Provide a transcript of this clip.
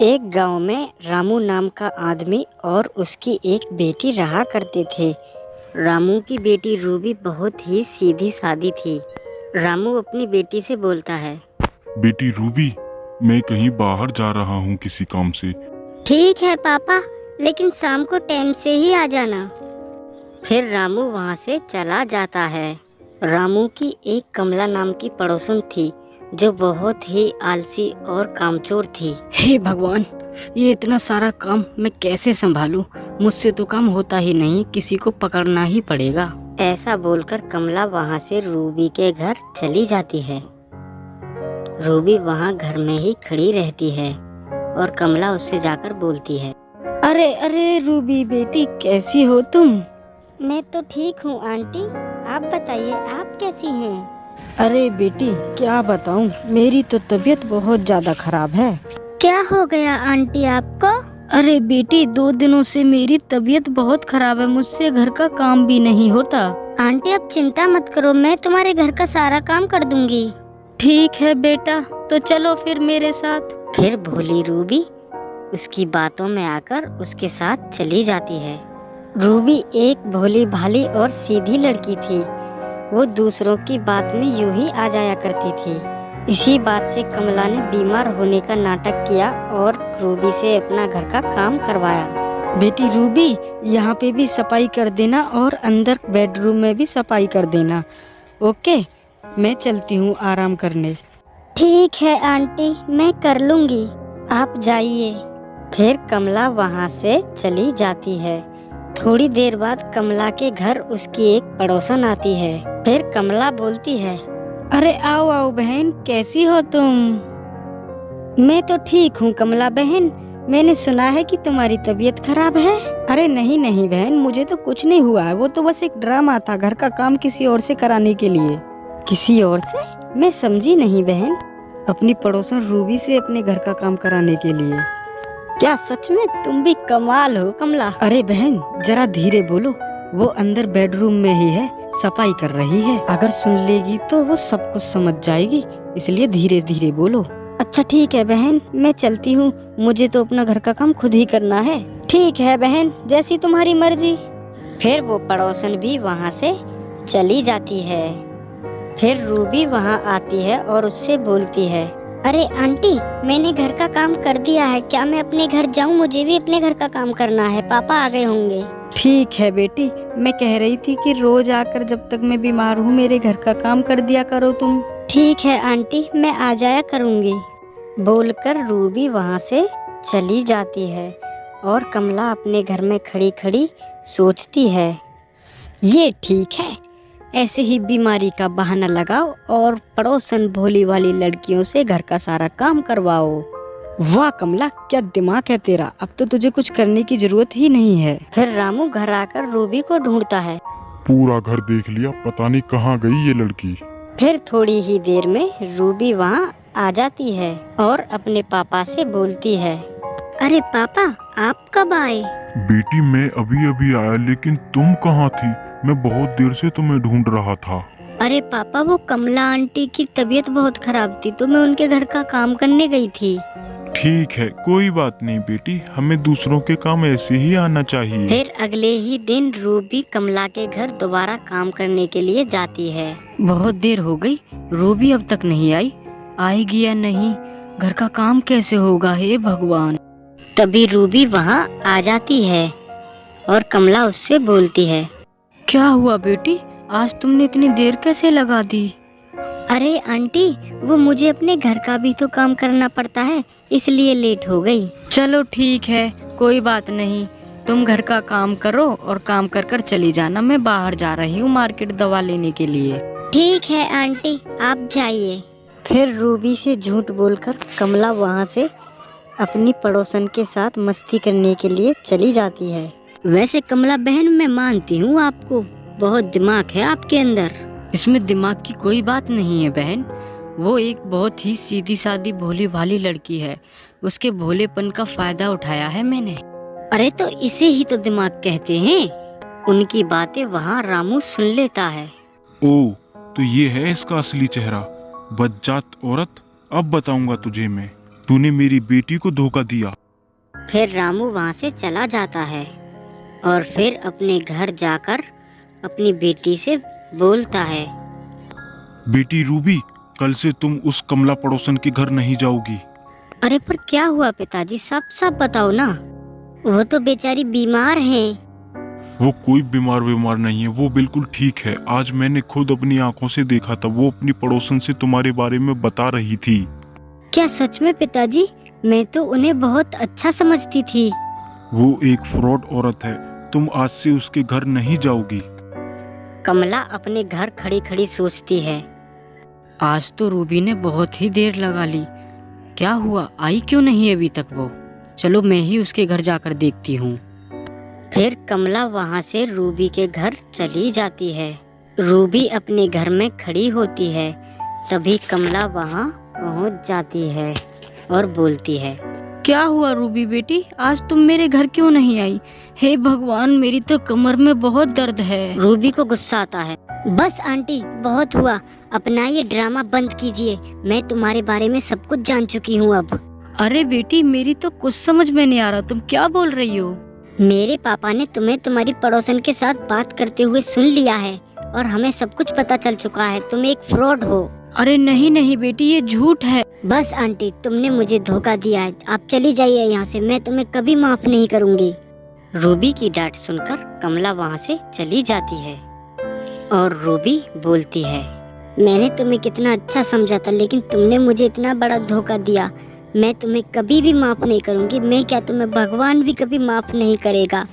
एक गांव में रामू नाम का आदमी और उसकी एक बेटी रहा करते थे। रामू की बेटी रूबी बहुत ही सीधी सादी थी। रामू अपनी बेटी से बोलता है, बेटी रूबी, मैं कहीं बाहर जा रहा हूँ किसी काम से। ठीक है पापा, लेकिन शाम को टाइम से ही आ जाना। फिर रामू वहाँ से चला जाता है। रामू की एक कमला नाम की पड़ोसन थी जो बहुत ही आलसी और कामचोर थी। हे भगवान, ये इतना सारा काम मैं कैसे संभालूं? मुझसे तो काम होता ही नहीं, किसी को पकड़ना ही पड़ेगा। ऐसा बोलकर कमला वहाँ से रूबी के घर चली जाती है। रूबी वहाँ घर में ही खड़ी रहती है और कमला उससे जाकर बोलती है, अरे अरे रूबी बेटी, कैसी हो तुम? मैं तो ठीक हूँ आंटी, आप बताइए आप कैसी हैं? अरे बेटी, क्या बताऊं, मेरी तो तबीयत बहुत ज्यादा खराब है। क्या हो गया आंटी आपको? अरे बेटी, 2 दिनों से मेरी तबीयत बहुत खराब है, मुझसे घर का काम भी नहीं होता। आंटी आप चिंता मत करो, मैं तुम्हारे घर का सारा काम कर दूंगी। ठीक है बेटा, तो चलो फिर मेरे साथ। फिर भोली रूबी उसकी बातों में आकर उसके साथ चली जाती है। रूबी एक भोली भाली और सीधी लड़की थी। वो दूसरों की बात में यूं ही आ जाया करती थी। इसी बात से कमला ने बीमार होने का नाटक किया और रूबी से अपना घर का काम करवाया। बेटी रूबी, यहाँ पे भी सफाई कर देना और अंदर बेडरूम में भी सफाई कर देना। ओके, मैं चलती हूँ आराम करने। ठीक है आंटी, मैं कर लूंगी, आप जाइए। फिर कमला वहाँ से चली जाती है। थोड़ी देर बाद कमला के घर उसकी एक पड़ोसन आती है। फिर कमला बोलती है, अरे आओ आओ बहन, कैसी हो तुम? मैं तो ठीक हूँ कमला बहन, मैंने सुना है कि तुम्हारी तबीयत खराब है। अरे नहीं नहीं बहन, मुझे तो कुछ नहीं हुआ है, वो तो बस एक ड्रामा था घर का काम किसी और से कराने के लिए। किसी और से? मैं समझी नहीं बहन। अपनी पड़ोसन रूबी से अपने घर का काम कराने के लिए। क्या सच में? तुम भी कमाल हो कमला। अरे बहन, जरा धीरे बोलो, वो अंदर बेडरूम में ही है, सफाई कर रही है। अगर सुन लेगी तो वो सब कुछ समझ जाएगी, इसलिए धीरे धीरे बोलो। अच्छा ठीक है बहन, मैं चलती हूँ, मुझे तो अपना घर का काम खुद ही करना है। ठीक है बहन, जैसी तुम्हारी मर्जी। फिर वो पड़ोसन भी वहाँ से चली जाती है। फिर रूबी वहाँ आती है और उससे बोलती है, अरे आंटी, मैंने घर का काम कर दिया है, क्या मैं अपने घर जाऊँ? मुझे भी अपने घर का काम करना है, पापा आ गए होंगे। ठीक है बेटी, मैं कह रही थी कि रोज आकर जब तक मैं बीमार हूँ मेरे घर का काम कर दिया करो तुम। ठीक है आंटी, मैं आ जाया करूँगी। बोलकर रूबी वहाँ से चली जाती है और कमला अपने घर में खड़ी खड़ी सोचती है, ये ठीक है, ऐसे ही बीमारी का बहाना लगाओ और पड़ोसन भोली वाली लड़कियों से घर का सारा काम करवाओ। वाह कमला, क्या दिमाग है तेरा, अब तो तुझे कुछ करने की जरूरत ही नहीं है। फिर रामू घर आकर रूबी को ढूंढता है। पूरा घर देख लिया, पता नहीं कहाँ गई ये लड़की। फिर थोड़ी ही देर में रूबी वहाँ आ जाती है और अपने पापा से बोलती है, अरे पापा, आप कब आए? बेटी मैं अभी अभी आया, लेकिन तुम कहाँ थी? मैं बहुत देर से तुम्हें ढूंढ रहा था। अरे पापा, वो कमला आंटी की तबीयत बहुत खराब थी तो मैं उनके घर का काम करने गई थी। ठीक है, कोई बात नहीं बेटी, हमें दूसरों के काम ऐसे ही आना चाहिए। फिर अगले ही दिन रूबी कमला के घर दोबारा काम करने के लिए जाती है। बहुत देर हो गई, रूबी अब तक नहीं आई, आएगी या नहीं? घर का काम कैसे होगा, हे भगवान। तभी रूबी वहाँ आ जाती है और कमला उससे बोलती है, क्या हुआ बेटी, आज तुमने इतनी देर कैसे लगा दी? अरे आंटी, वो मुझे अपने घर का भी तो काम करना पड़ता है, इसलिए लेट हो गई। चलो ठीक है, कोई बात नहीं, तुम घर का काम करो और काम कर कर चली जाना, मैं बाहर जा रही हूँ मार्केट दवा लेने के लिए। ठीक है आंटी, आप जाइए। फिर रूबी से झूठ बोलकर कमला वहाँ से अपनी पड़ोसन के साथ मस्ती करने के लिए चली जाती है। वैसे कमला बहन, मैं मानती हूँ आपको बहुत दिमाग है आपके अंदर। इसमें दिमाग की कोई बात नहीं है बहन, वो एक बहुत ही सीधी सादी भोली भाली लड़की है, उसके भोलेपन का फायदा उठाया है मैंने। अरे तो इसे ही तो दिमाग कहते हैं। उनकी बातें वहाँ रामू सुन लेता है। ओ, तो ये है इसका असली चेहरा, बदजात औरत, अब बताऊंगा तुझे मैं। तूने मेरी बेटी को धोखा दिया। फिर रामू वहाँ से चला जाता है और फिर अपने घर जाकर अपनी बेटी से बोलता है। बेटी रूबी, कल से तुम उस कमला पड़ोसन के घर नहीं जाओगी। अरे पर क्या हुआ पिताजी, सब बताओ ना। वो तो बेचारी बीमार है। वो कोई बीमार नहीं है, वो बिल्कुल ठीक है। आज मैंने खुद अपनी आंखों से देखा था, वो अपनी पड़ोसन से तुम्हारे बारे में बता रही थी। क्या सच में पिताजी? मैं तो उन्हें बहुत अच्छा समझती थी। वो एक फ्रॉड औरत है, तुम आज से उसके घर नहीं जाओगी। कमला अपने घर खड़ी खड़ी सोचती है। आज तो रूबी ने बहुत ही देर लगा ली। क्या हुआ, आई क्यों नहीं अभी तक वो? चलो मैं ही उसके घर जाकर देखती हूँ। फिर कमला वहाँ से रूबी के घर चली जाती है। रूबी अपने घर में खड़ी होती है, तभी कमला वहाँ पहुँच जाती है और बोलती है। क्या हुआ रूबी बेटी, आज तुम मेरे घर क्यों नहीं आई? हे भगवान, मेरी तो कमर में बहुत दर्द है। रूबी को गुस्सा आता है। बस आंटी, बहुत हुआ, अपना ये ड्रामा बंद कीजिए। मैं तुम्हारे बारे में सब कुछ जान चुकी हूँ अब। अरे बेटी, मेरी तो कुछ समझ में नहीं आ रहा, तुम क्या बोल रही हो? मेरे पापा ने तुम्हें तुम्हारी पड़ोसन के साथ बात करते हुए सुन लिया है और हमें सब कुछ पता चल चुका है। तुम एक फ्रॉड हो। अरे नहीं नहीं बेटी, ये झूठ है। बस आंटी, तुमने मुझे धोखा दिया है। आप चली जाइए यहाँ से, मैं तुम्हें कभी माफ नहीं करूँगी। रूबी की डांट सुनकर कमला वहाँ से चली जाती है और रूबी बोलती है। मैंने तुम्हें कितना अच्छा समझा था, लेकिन तुमने मुझे इतना बड़ा धोखा दिया। मैं तुम्हें कभी भी माफ नहीं करूँगी। मैं क्या, तुम्हें भगवान भी कभी माफ नहीं करेगा।